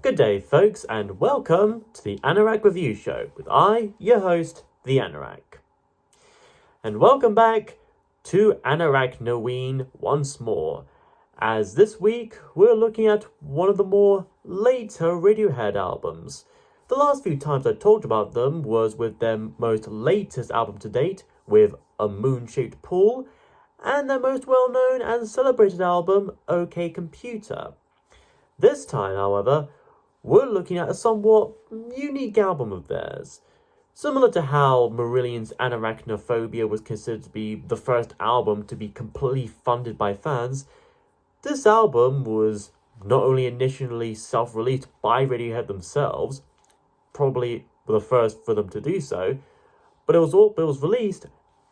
Good day, folks, and welcome to the Anorak Review Show with your host, the Anorak. And welcome back to Anoraknoween once more, as this week we're looking at one of the more later Radiohead albums. The last few times I talked about them was with their most latest album to date, with A Moon-Shaped Pool, and their most well-known and celebrated album, OK Computer. This time, however, we're looking at a somewhat unique album of theirs. Similar to how Marillion's Anoraknophobia was considered to be the first album to be completely funded by fans, this album was not only initially self-released by Radiohead themselves, probably the first for them to do so, but it was released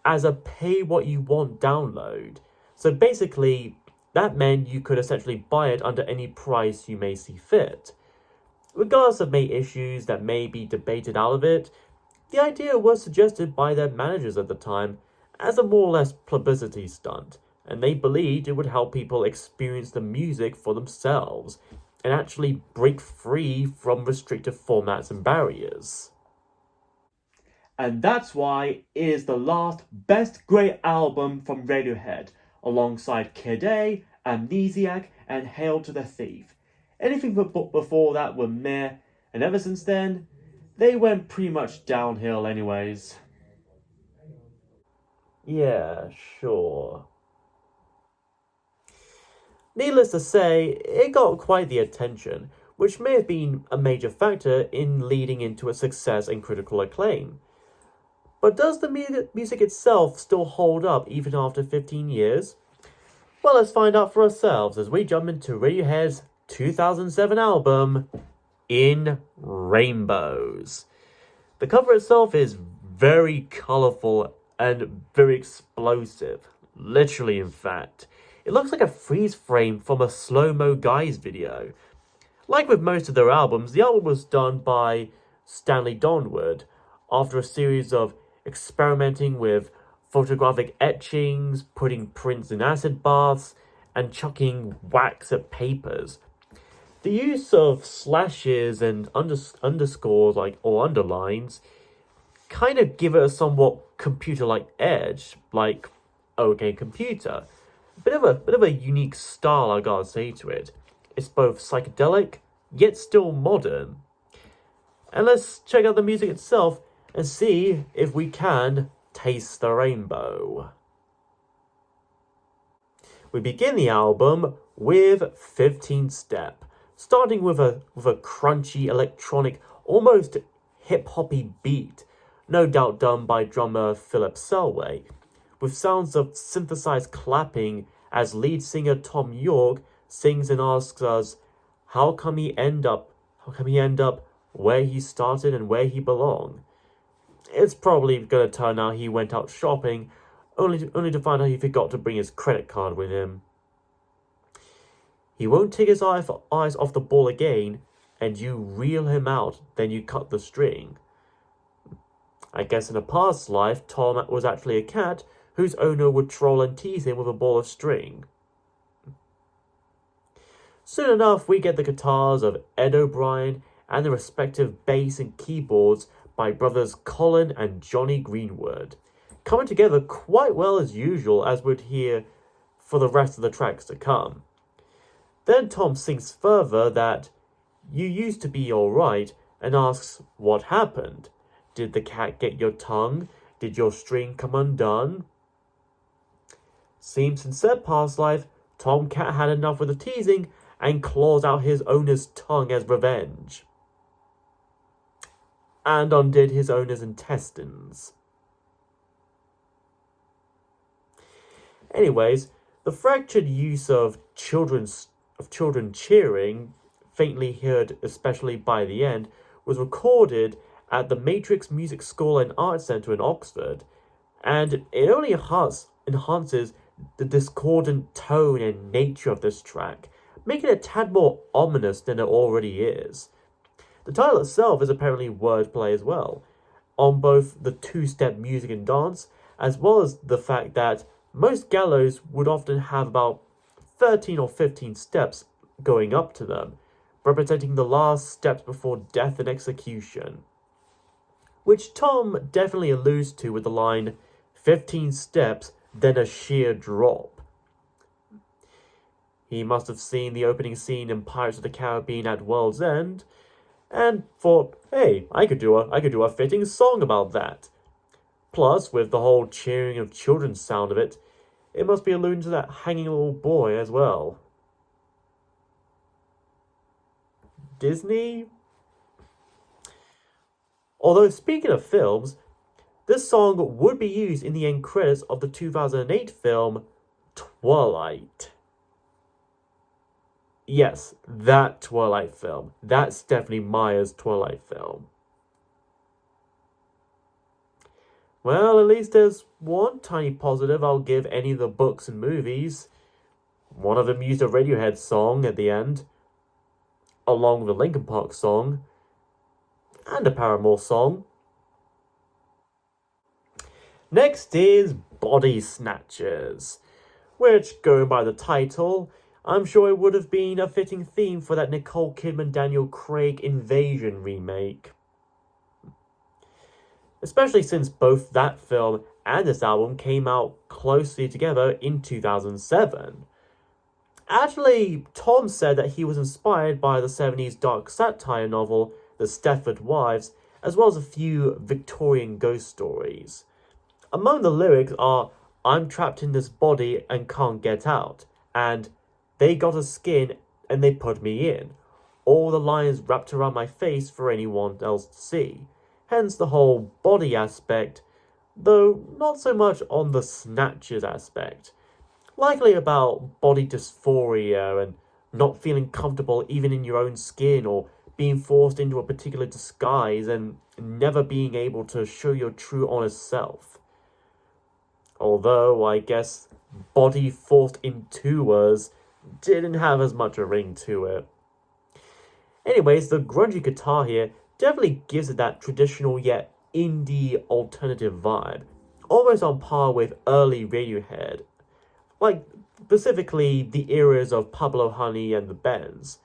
as a pay-what-you-want download. So basically, that meant you could essentially buy it under any price you may see fit. Regardless of any issues that may be debated out of it, the idea was suggested by their managers at the time as a more or less publicity stunt, and they believed it would help people experience the music for themselves and actually break free from restrictive formats and barriers. And that's why it is the last best grey album from Radiohead, alongside Kid A, Amnesiac, and Hail to the Thief. Anything before that were meh, and ever since then, they went pretty much downhill anyways. Yeah, sure. Needless to say, it got quite the attention, which may have been a major factor in leading into its success and critical acclaim. But does the music itself still hold up even after 15 years? Well, let's find out for ourselves as we jump into Radiohead's 2007 album, In Rainbows. The cover itself is very colourful and very explosive, literally in fact. It looks like a freeze frame from a slow-mo Guys video. Like with most of their albums, the album was done by Stanley Donwood after a series of experimenting with photographic etchings, putting prints in acid baths, and chucking wax at papers. The use of slashes and underscores or underlines kind of give it a somewhat computer-like edge, like OK Computer. Bit of a unique style, I gotta say to it. It's both psychedelic yet still modern. And let's check out the music itself and see if we can taste the rainbow. We begin the album with 15 Step, starting with a crunchy electronic, almost hip-hoppy beat, no doubt done by drummer Philip Selway, with sounds of synthesized clapping as lead singer Tom York sings and asks us, how come he end up where he started and where he belonged? It's probably gonna turn out he went out shopping, only to find out he forgot to bring his credit card with him. He won't take his eyes off the ball again, and you reel him out, then you cut the string. I guess in a past life, Tom was actually a cat whose owner would troll and tease him with a ball of string. Soon enough, we get the guitars of Ed O'Brien and the respective bass and keyboards by brothers Colin and Johnny Greenwood, coming together quite well as usual, as we'd hear for the rest of the tracks to come. Then Tom sings further that you used to be alright and asks what happened. Did the cat get your tongue? Did your string come undone? Seems in said past life, Tom Cat had enough with the teasing and claws out his owner's tongue as revenge. And undid his owner's intestines. Anyways, the fractured use of children cheering, faintly heard especially by the end, was recorded at the Matrix Music School and Arts Centre in Oxford, and it only enhances the discordant tone and nature of this track, making it a tad more ominous than it already is. The title itself is apparently wordplay as well, on both the two-step music and dance, as well as the fact that most gallows would often have about 13 or 15 steps going up to them, representing the last steps before death and execution, which Tom definitely alludes to with the line, 15 steps, then a sheer drop. He must have seen the opening scene in Pirates of the Caribbean at World's End, and thought, hey, I could do a fitting song about that. Plus, with the whole cheering of children sound of it, it must be alluding to that hanging little boy as well. Disney? Although, speaking of films, this song would be used in the end credits of the 2008 film Twilight. Yes, that Twilight film. That's Stephenie Meyer's Twilight film. Well, at least there's one tiny positive I'll give any of the books and movies. One of them used a Radiohead song at the end, along with a Linkin Park song, and a Paramore song. Next is Body Snatchers, which, going by the title, I'm sure it would have been a fitting theme for that Nicole Kidman Daniel Craig Invasion remake. Especially since both that film and this album came out closely together in 2007. Actually, Tom said that he was inspired by the 70s dark satire novel The Stepford Wives, as well as a few Victorian ghost stories. Among the lyrics are, I'm trapped in this body and can't get out, and they got a skin and they put me in. All the lines wrapped around my face for anyone else to see. Hence the whole body aspect, though not so much on the snatches aspect. Likely about body dysphoria and not feeling comfortable even in your own skin, or being forced into a particular disguise and never being able to show your true honest self. Although I guess body forced into us didn't have as much a ring to it. Anyways, the grungy guitar here definitely gives it that traditional yet indie alternative vibe, almost on par with early Radiohead, like specifically the eras of Pablo Honey and the Bends.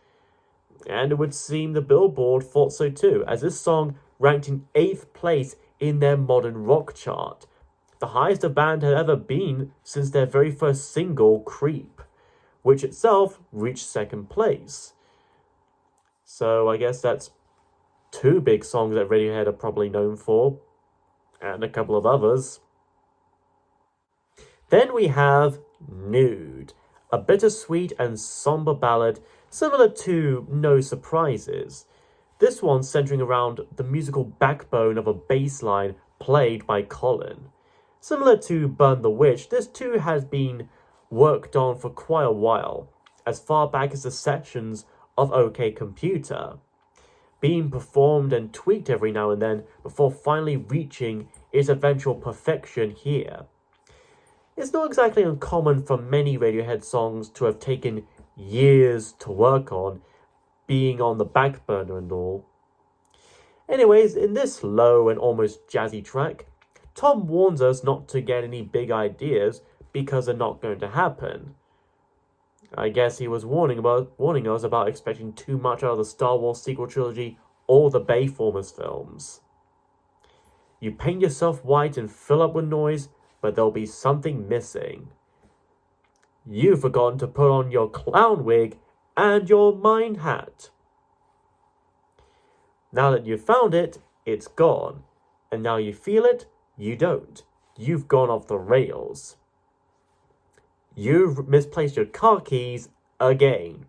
And it would seem the Billboard thought so too, as this song ranked in 8th place in their modern rock chart, the highest the band had ever been since their very first single, Creep, which itself reached 2nd place. So I guess that's 2 big songs that Radiohead are probably known for, and a couple of others. Then we have Nude, a bittersweet and somber ballad similar to No Surprises. This one centering around the musical backbone of a bass line played by Colin. Similar to Burn the Witch, this too has been worked on for quite a while, as far back as the sessions of OK Computer, being performed and tweaked every now and then before finally reaching its eventual perfection here. It's not exactly uncommon for many Radiohead songs to have taken years to work on, being on the back burner and all. Anyways, in this low and almost jazzy track, Tom warns us not to get any big ideas because they're not going to happen. I guess he was warning us about expecting too much out of the Star Wars sequel trilogy or the Bayformers films. You paint yourself white and fill up with noise, but there'll be something missing. You've forgotten to put on your clown wig and your mine hat. Now that you've found it, it's gone. And now you feel it, you don't. You've gone off the rails. You've misplaced your car keys again.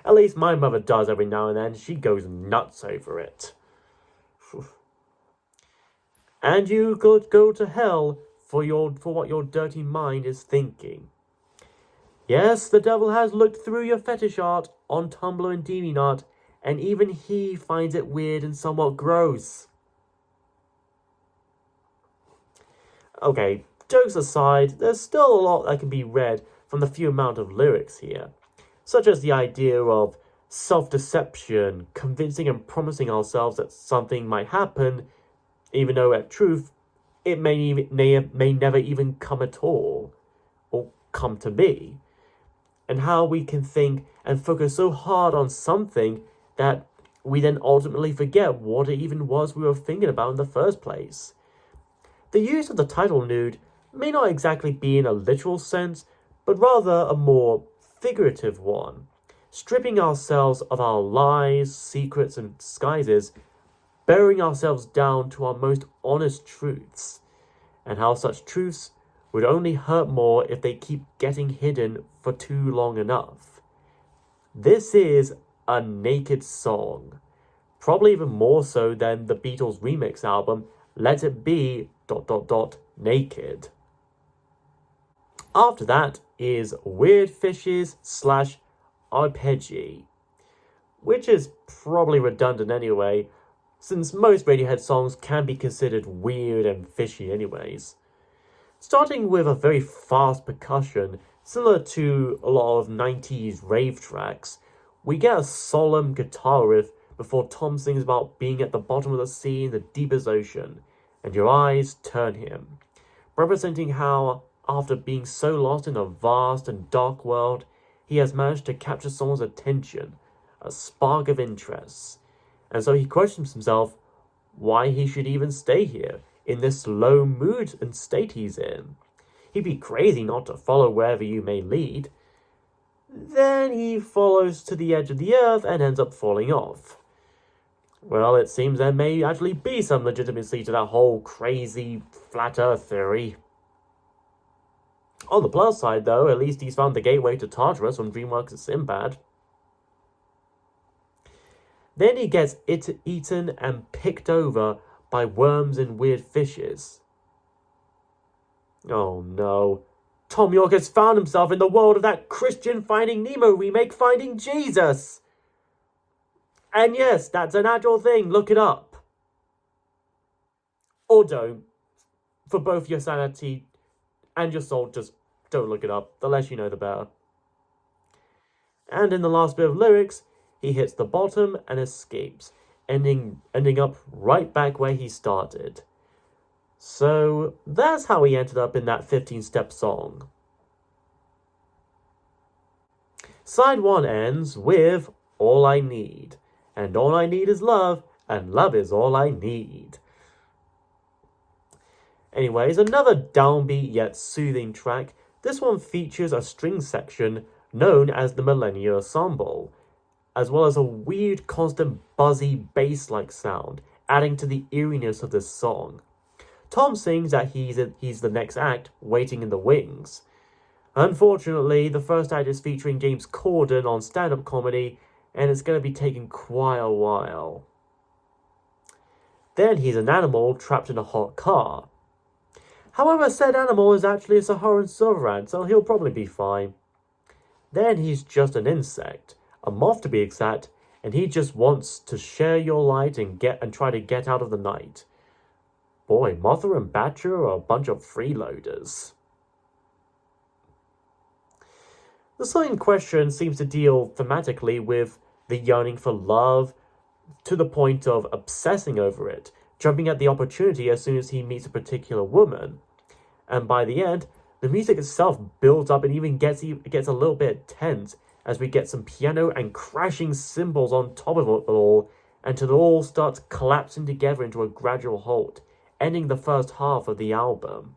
At least my mother does every now and then. She goes nuts over it. And you could go to hell for what your dirty mind is thinking. Yes, the devil has looked through your fetish art on Tumblr and DeviantArt, and even he finds it weird and somewhat gross. Okay, jokes aside, there's still a lot that can be read from the few amount of lyrics here, such as the idea of self-deception, convincing and promising ourselves that something might happen, even though at truth, it may never even come at all, or come to be. and how we can think and focus so hard on something that we then ultimately forget what it even was we were thinking about in the first place. The use of the title nude may not exactly be in a literal sense, but rather a more figurative one, stripping ourselves of our lies, secrets, and disguises, burying ourselves down to our most honest truths, and how such truths would only hurt more if they keep getting hidden for too long enough. This is a naked song, probably even more so than the Beatles remix album Let It Be ... Naked. After that is Weird Fishes / Arpeggi, which is probably redundant anyway, since most Radiohead songs can be considered weird and fishy anyways. Starting with a very fast percussion, similar to a lot of 90s rave tracks, we get a solemn guitar riff before Tom sings about being at the bottom of the sea in the deepest ocean, and your eyes turn him, representing how, after being so lost in a vast and dark world, he has managed to capture someone's attention, a spark of interest. And so he questions himself why he should even stay here, in this low mood and state he's in. He'd be crazy not to follow wherever you may lead. Then he follows to the edge of the earth and ends up falling off. Well, it seems there may actually be some legitimacy to that whole crazy flat earth theory. On the plus side, though, at least he's found the gateway to Tartarus from DreamWorks' Sinbad. Then he gets eaten and picked over by worms and weird fishes. Oh no. Tom York has found himself in the world of that Christian Finding Nemo remake, Finding Jesus! And yes, that's an actual thing, look it up. Or don't. For both your sanity and your soul, just don't look it up. The less you know, the better. And in the last bit of lyrics, he hits the bottom and escapes, ending up right back where he started. So that's how he ended up in that 15-step song. Side 1 ends with All I Need, and all I need is love, and love is all I need. Anyways, another downbeat yet soothing track. This one features a string section known as the Millennium Ensemble, as well as a weird, constant, buzzy, bass-like sound, adding to the eeriness of this song. Tom sings that he's the next act, waiting in the wings. Unfortunately, the first act is featuring James Corden on stand-up comedy, and it's going to be taking quite a while. Then he's an animal trapped in a hot car. However, said animal is actually a Saharan silver ant, so he'll probably be fine. Then he's just an insect, a moth to be exact, and he just wants to share your light and try to get out of the night. Boy, Mothra and Badger are a bunch of freeloaders. The song in question seems to deal thematically with the yearning for love to the point of obsessing over it, jumping at the opportunity as soon as he meets a particular woman. And by the end, the music itself builds up and even gets a little bit tense as we get some piano and crashing cymbals on top of it all, until it all starts collapsing together into a gradual halt, ending the first half of the album.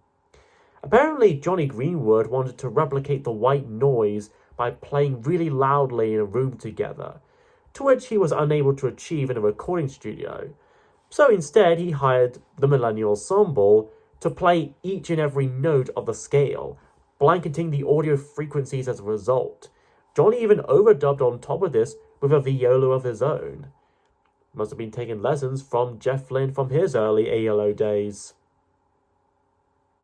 Apparently, Johnny Greenwood wanted to replicate the white noise by playing really loudly in a room together, to which he was unable to achieve in a recording studio. So instead, he hired the Millennium Ensemble to play each and every note of the scale, blanketing the audio frequencies as a result. Johnny even overdubbed on top of this with a viola of his own. Must have been taking lessons from Jeff Lynne from his early ALO days.